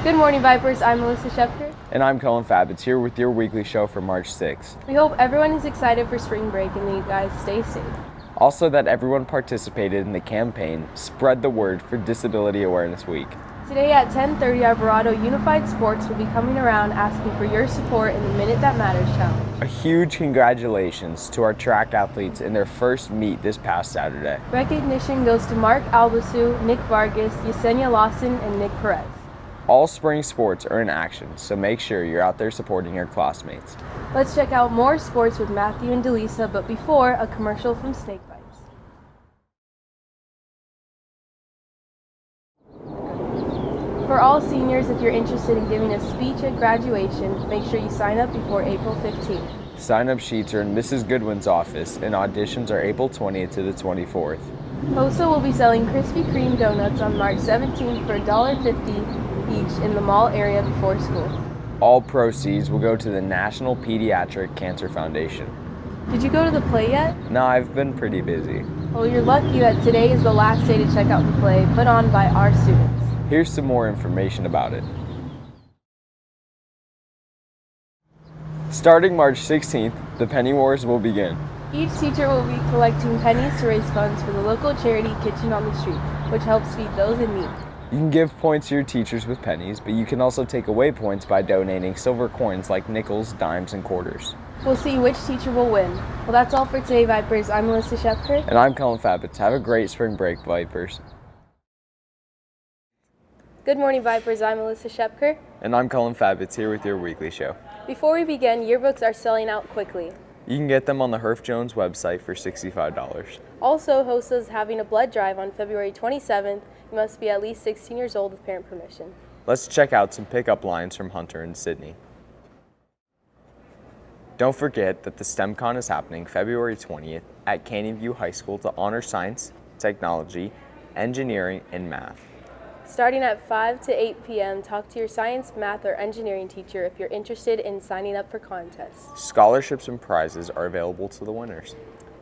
Good morning, Vipers. I'm Melissa Shepker. And I'm Colin Fabitz, here with your weekly show for March 6th. We hope everyone is excited for spring break and that you guys stay safe. Also, that everyone participated in the campaign Spread the Word for Disability Awareness Week. Today at 10:30, our Verado Unified Sports will be coming around asking for your support in the Minute That Matters Challenge. A huge congratulations to our track athletes in their first meet this past Saturday. Recognition goes to Mark Albasu, Nick Vargas, Yesenia Lawson, and Nick Perez. All spring sports are in action, so make sure you're out there supporting your classmates. Let's check out more sports with Matthew and Delisa, but before, a commercial from Snake Bites. For all seniors, if you're interested in giving a speech at graduation, make sure you sign up before April 15th. Sign-up sheets are in Mrs. Goodwin's office, and auditions are April 20th to the 24th. HOSA will be selling Krispy Kreme donuts on March 17th for $1.50 each in the mall area before school. All proceeds will go to the National Pediatric Cancer Foundation. Did you go to the play yet? No, I've been pretty busy. Well, you're lucky that today is the last day to check out the play put on by our students. Here's some more information about it. Starting March 16th, the Penny Wars will begin. Each teacher will be collecting pennies to raise funds for the local charity Kitchen on the Street, which helps feed those in need. You can give points to your teachers with pennies, but you can also take away points by donating silver coins like nickels, dimes, and quarters. We'll see which teacher will win. Well, that's all for today, Vipers. I'm Melissa Shepker. And I'm Colin Fabitz. Have a great spring break, Vipers. Good morning, Vipers. I'm Melissa Shepker. And I'm Colin Fabitz, here with your weekly show. Before we begin, yearbooks are selling out quickly. You can get them on the Herff Jones website for $65. Also, HOSA is having a blood drive on February 27th. You must be at least 16 years old with parent permission. Let's check out some pickup lines from Hunter and Sydney. Don't forget that the STEMCon is happening February 20th at Canyon View High School to honor science, technology, engineering, and math. Starting at 5 to 8 p.m., talk to your science, math, or engineering teacher if you're interested in signing up for contests. Scholarships and prizes are available to the winners.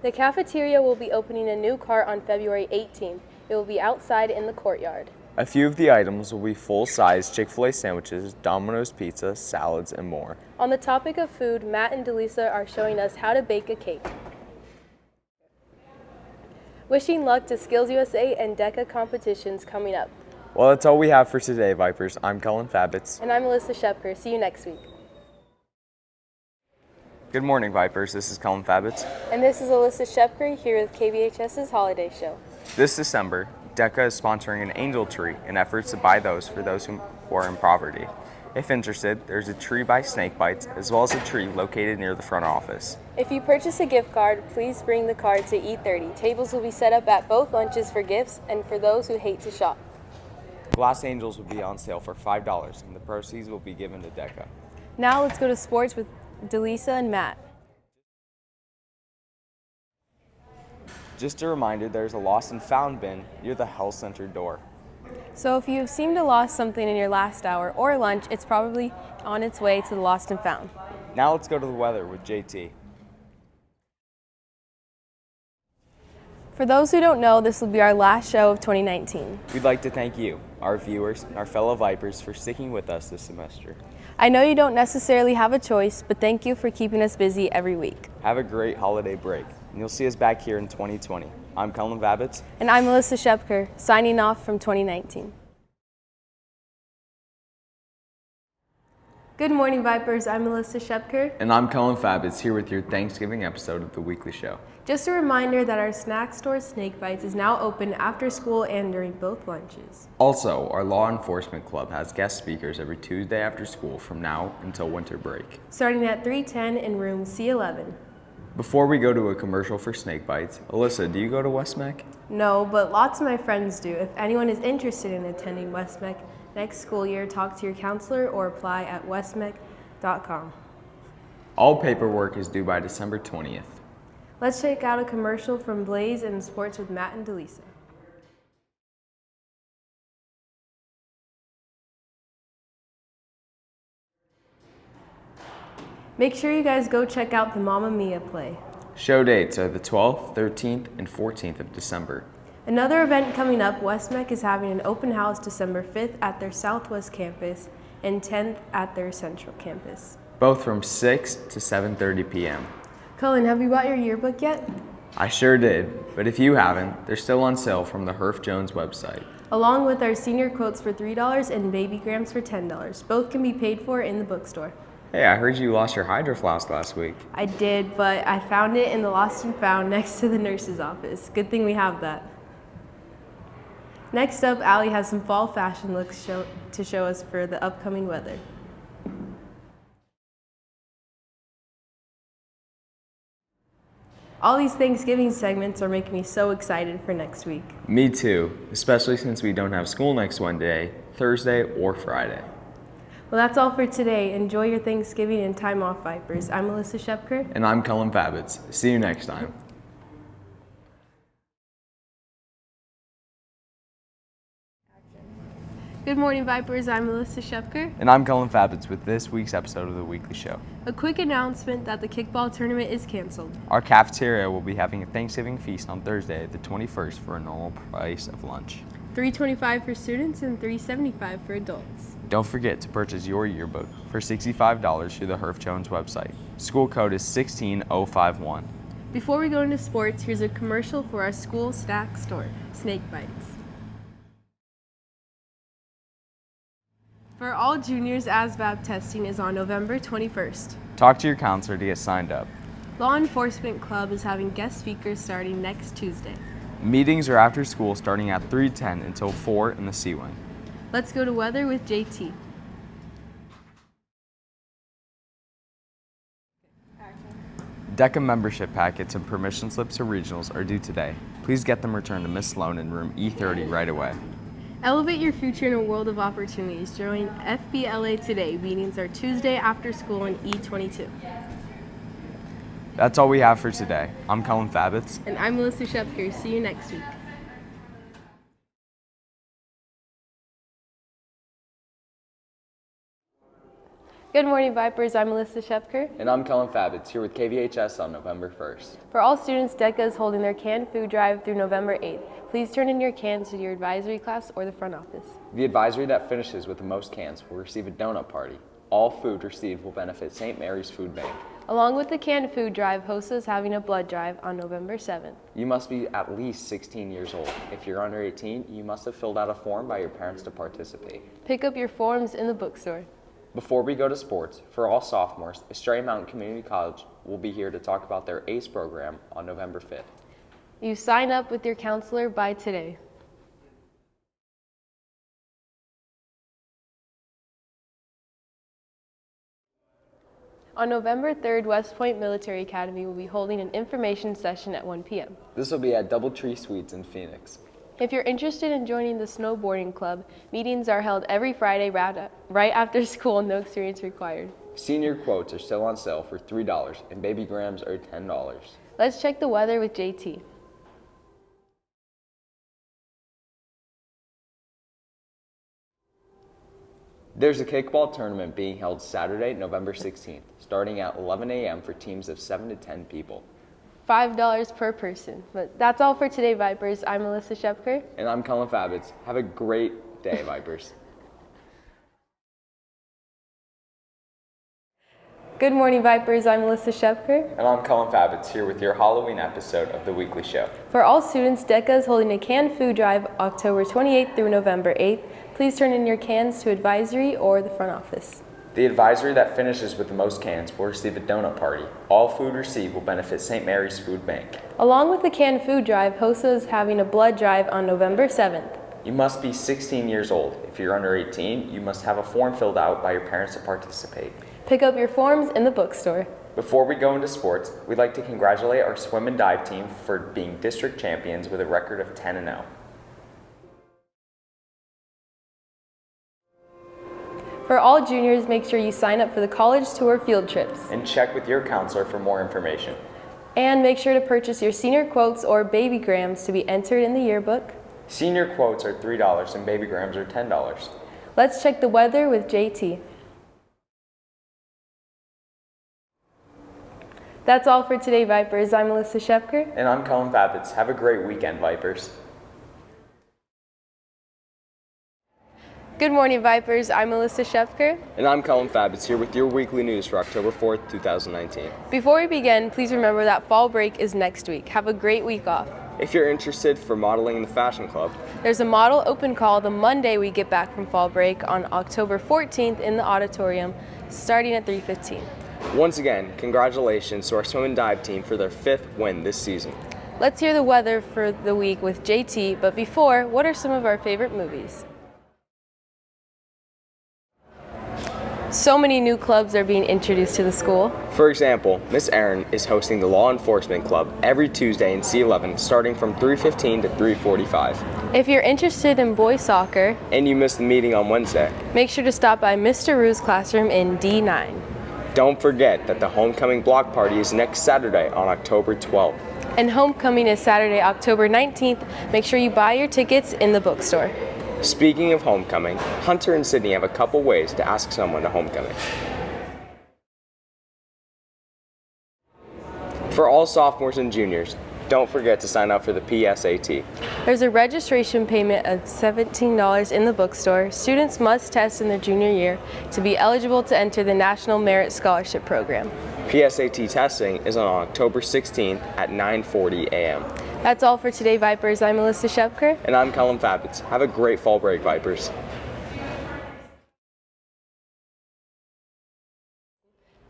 The cafeteria will be opening a new cart on February 18th. It will be outside in the courtyard. A few of the items will be full-size Chick-fil-A sandwiches, Domino's pizza, salads, and more. On the topic of food, Matt and Delisa are showing us how to bake a cake. Wishing luck to Skills USA and DECA competitions coming up. Well, that's all we have for today, Vipers. I'm Colin Fabitz. And I'm Melissa Shepker. See you next week. Good morning, Vipers. This is Colin Fabitz. And this is Alyssa Shepker here with KVHS's Holiday Show. This December, DECA is sponsoring an angel tree in efforts to buy those for those who are in poverty. If interested, there's a tree by Snake Bites, as well as a tree located near the front office. If you purchase a gift card, please bring the card to E30. Tables will be set up at both lunches for gifts and for those who hate to shop. Glass angels will be on sale for $5, and the proceeds will be given to DECA. Now let's go to sports with Delisa and Matt. Just a reminder, there's a lost and found bin near the health center door. So if you seem to lost something in your last hour or lunch, it's probably on its way to the lost and found. Now let's go to the weather with JT. For those who don't know, this will be our last show of 2019. We'd like to thank you, our viewers, and our fellow Vipers for sticking with us this semester. I know you don't necessarily have a choice, but thank you for keeping us busy every week. Have a great holiday break, and you'll see us back here in 2020. I'm Colin Vabitz. And I'm Melissa Shepker, signing off from 2019. Good morning, Vipers. I'm Melissa Shepker. And I'm Colin Fabitz, here with your Thanksgiving episode of the weekly show. Just a reminder that our snack store, Snake Bites, is now open after school and during both lunches. Also, our law enforcement club has guest speakers every Tuesday after school from now until winter break. Starting at 3:10 in room C11. Before we go to a commercial for Snake Bites, Alyssa, do you go to Westmec? No, but lots of my friends do. If anyone is interested in attending Westmec next school year, talk to your counselor or apply at westmec.com. All paperwork is due by December 20th. Let's check out a commercial from Blaze and Sports with Matt and Delisa. Make sure you guys go check out the Mamma Mia play. Show dates are the 12th, 13th, and 14th of December. Another event coming up, Westmec is having an open house December 5th at their Southwest campus and 10th at their Central campus. Both from 6 to 7:30 p.m. Cullen, have you bought your yearbook yet? I sure did, but if you haven't, they're still on sale from the Herff Jones website. Along with our senior quotes for $3 and baby grams for $10. Both can be paid for in the bookstore. Hey, I heard you lost your Hydro Flask last week. I did, but I found it in the lost and found next to the nurse's office. Good thing we have that. Next up, Allie has some fall fashion looks to show us for the upcoming weather. All these Thanksgiving segments are making me so excited for next week. Me too, especially since we don't have school next Wednesday, Thursday, or Friday. Well, that's all for today. Enjoy your Thanksgiving and time off, Vipers. I'm Melissa Shepker. And I'm Cullen Fabitz. See you next time. Good morning, Vipers. I'm Melissa Shepker. And I'm Cullen Fabitz with this week's episode of The Weekly Show. A quick announcement that the kickball tournament is canceled. Our cafeteria will be having a Thanksgiving feast on Thursday, the 21st, for a normal price of lunch. $3.25 for students and $3.75 for adults. Don't forget to purchase your yearbook for $65 through the Herff Jones website. School code is 16051. Before we go into sports, here's a commercial for our school snack store, Snake Bites. For all juniors, ASVAB testing is on November 21st. Talk to your counselor to get signed up. Law Enforcement Club is having guest speakers starting next Tuesday. Meetings are after school starting at 3:10 until 4 in the C-Wing. Let's go to weather with JT. DECA membership packets and permission slips to regionals are due today. Please get them returned to Miss Sloan in room E30 right away. Elevate your future in a world of opportunities. Join FBLA today. Meetings are Tuesday after school in E22. That's all we have for today. I'm Cullen Fabitz. And I'm Melissa Shepker. See you next week. Good morning, Vipers. I'm Melissa Shepker. And I'm Cullen Fabitz, here with KVHS on November 1st. For all students, DECA is holding their canned food drive through November 8th. Please turn in your cans to your advisory class or the front office. The advisory that finishes with the most cans will receive a donut party. All food received will benefit St. Mary's Food Bank. Along with the canned food drive, HOSA is having a blood drive on November 7th. You must be at least 16 years old. If you're under 18, you must have filled out a form by your parents to participate. Pick up your forms in the bookstore. Before we go to sports, for all sophomores, Estrella Mountain Community College will be here to talk about their ACE program on November 5th. You sign up with your counselor by today. On November 3rd, West Point Military Academy will be holding an information session at 1 p.m. This will be at Doubletree Suites in Phoenix. If you're interested in joining the snowboarding club, meetings are held every Friday right after school, no experience required. Senior quotes are still on sale for $3 and baby grams are $10. Let's check the weather with JT. There's a kickball tournament being held Saturday, November 16th, starting at 11 a.m. for teams of 7 to 10 people. $5 per person. But that's all for today, Vipers. I'm Melissa Shepker. And I'm Cullen Fabitz. Have a great day, Vipers. Good morning, Vipers. I'm Melissa Shepker. And I'm Cullen Fabitz, here with your Halloween episode of The Weekly Show. For all students, DECA is holding a canned food drive October 28th through November 8th. Please turn in your cans to advisory or the front office. The advisory that finishes with the most cans will receive a donut party. All food received will benefit St. Mary's Food Bank. Along with the canned food drive, HOSA is having a blood drive on November 7th. You must be 16 years old. If you're under 18, you must have a form filled out by your parents to participate. Pick up your forms in the bookstore. Before we go into sports, we'd like to congratulate our swim and dive team for being district champions with a record of 10-0. For all juniors, make sure you sign up for the college tour field trips. And check with your counselor for more information. And make sure to purchase your senior quotes or baby grams to be entered in the yearbook. Senior quotes are $3 and baby grams are $10. Let's check the weather with JT. That's all for today, Vipers. I'm Melissa Shepker. And I'm Cullen Fabitz. Have a great weekend, Vipers. Good morning, Vipers. I'm Melissa Shepker. And I'm Colin Fabitz here with your weekly news for October 4th, 2019. Before we begin, please remember that fall break is next week. Have a great week off. If you're interested for modeling in the Fashion Club, there's a model open call the Monday we get back from fall break on October 14th in the auditorium, starting at 3:15. Once again, congratulations to our swim and dive team for their 5th win this season. Let's hear the weather for the week with JT, but before, what are some of our favorite movies? So many new clubs are being introduced to the school. For example, Miss Erin is hosting the Law Enforcement Club every Tuesday in C11 starting from 3:15 to 3:45. If you're interested in boys soccer and you missed the meeting on Wednesday, make sure to stop by Mr. Rue's classroom in D9. Don't forget that the homecoming block party is next Saturday on October 12th. And homecoming is Saturday, October 19th. Make sure you buy your tickets in the bookstore. Speaking of homecoming, Hunter and Sydney have a couple ways to ask someone to homecoming. For all sophomores and juniors, don't forget to sign up for the PSAT. There's a registration payment of $17 in the bookstore. Students must test in their junior year to be eligible to enter the National Merit Scholarship Program. PSAT testing is on October 16th at 9:40 a.m. That's all for today, Vipers. I'm Melissa Shepker. And I'm Colin Fabitz. Have a great fall break, Vipers.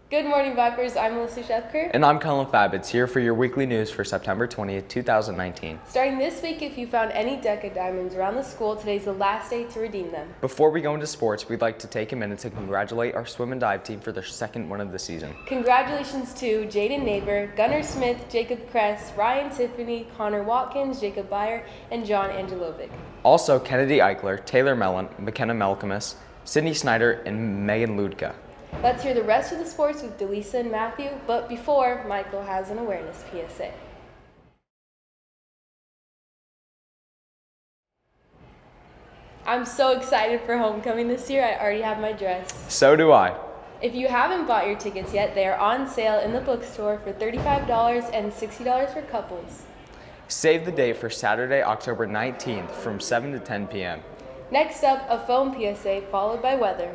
Good morning, Vipers. I'm Melissa Shepker. And I'm Colin Fabitz, here for your weekly news for September 20th, 2019. Starting this week, if you found any Deca diamonds around the school, today's the last day to redeem them. Before we go into sports, we'd like to take a minute to congratulate our swim and dive team for their 2nd win of the season. Congratulations to Jaden Neighbor, Gunnar Smith, Jacob Kress, Ryan Tiffany, Connor Watkins, Jacob Byer, and John Angelovic. Also, Kennedy Eichler, Taylor Mellon, McKenna Malcolmus, Sydney Snyder, and Megan Ludka. Let's hear the rest of the sports with Delisa and Matthew, but before, Michael has an awareness PSA. I'm so excited for homecoming this year. I already have my dress. So do I. If you haven't bought your tickets yet, they are on sale in the bookstore for $35 and $60 for couples. Save the date for Saturday, October 19th from 7 to 10 p.m. Next up, a phone PSA followed by weather.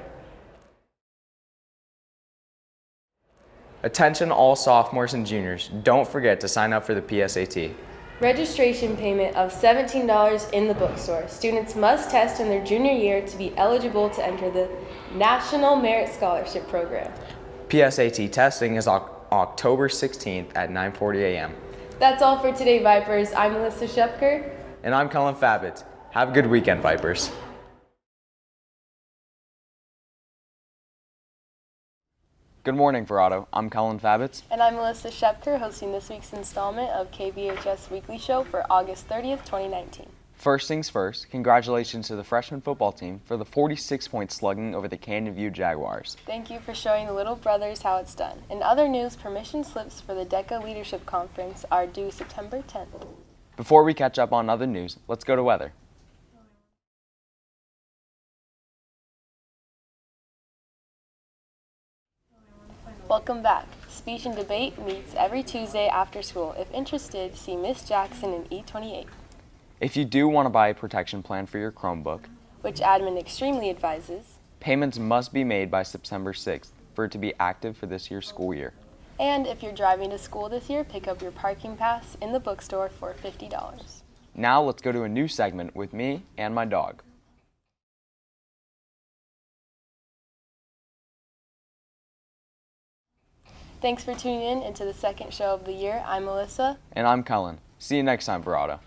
Attention all sophomores and juniors, don't forget to sign up for the PSAT. Registration payment of $17 in the bookstore. Students must test in their junior year to be eligible to enter the National Merit Scholarship Program. PSAT testing is October 16th at 9:40 a.m. That's all for today, Vipers. I'm Melissa Shepker. And I'm Colin Fabitz. Have a good weekend, Vipers. Good morning, Verado. I'm Colin Fabitz. And I'm Melissa Shepker, hosting this week's installment of KVHS Weekly Show for August 30th, 2019. First things first, congratulations to the freshman football team for the 46-point slugging over the Canyon View Jaguars. Thank you for showing the little brothers how it's done. In other news, permission slips for the DECA Leadership Conference are due September 10th. Before we catch up on other news, let's go to weather. Welcome back. Speech and Debate meets every Tuesday after school. If interested, see Miss Jackson in E28. If you do want to buy a protection plan for your Chromebook, which admin extremely advises, payments must be made by September 6th for it to be active for this year's school year. And if you're driving to school this year, pick up your parking pass in the bookstore for $50. Now let's go to a new segment with me and my dog. Thanks for tuning in into the second show of the year. I'm Melissa. And I'm Cullen. See you next time, Verado.